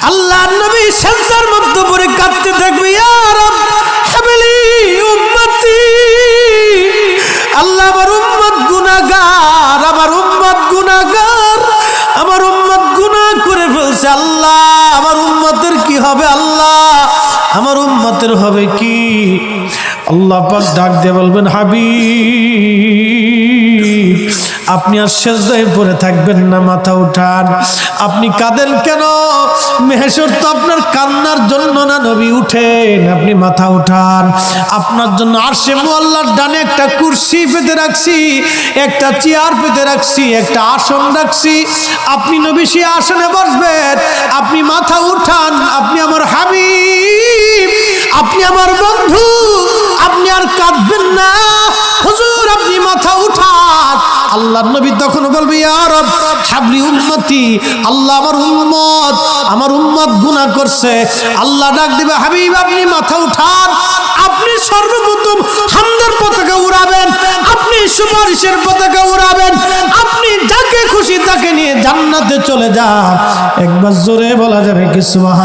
আল্লাহর নবী সিজদার মধ্যে পড়ে কাঁদতে থাকবে, ইয়া রব হাবলি উম্মতি, আল্লাহ আমার উম্মত গুনাহগার, আমার উম্মত গুনাহগার, আমার উম্মত গুনাহ করে ফেলছে, আল্লাহ আমার উম্মতের কি হবে, আল্লাহ আমার উম্মতের হবে কি? আল্লাহ পাক ডাক দিয়ে বলবেন, হাবিব আপনি আর সিজদায় পড়ে থাকবেন না, মাথা উঠান। আপনি কাঁদেন কেন? মেহশর তো আপনার কান্নার জন্য না নবী, উঠেন, আপনি মাথা উঠান। আপনার জন্য আরশে মুআল্লার ডানে একটা কুরসি পেতে রাখছি, একটা চেয়ার পেতে রাখছি, একটা আসন রাখছি, আপনি নবী সেই আসনে বসবেন। আপনি মাথা উঠান, আপনি আমার হাবিব, আপনি আমার বন্ধু, আপনি আর কাঁদবেন না। হুজুর আপনি মাথা উঠান। আল্লাহর নবী তখন বলবে, ইয়া রব হাবলি উম্মতি, আল্লাহ আমার উম্মত গুনাহ করছে। আল্লাহ ডাক দিবে, হাবিব আপনি মাথা উঠান। আপনি সর্বপ্রথম হামদের পতাকা উড়াবেন, আপনি সুপারিশের পতাকা উড়াবেন, আপনি যাকে খুশি তাকে নিয়ে জান্নাতে চলে যান। একবার জোরে বলা যাবে কি সুবহান।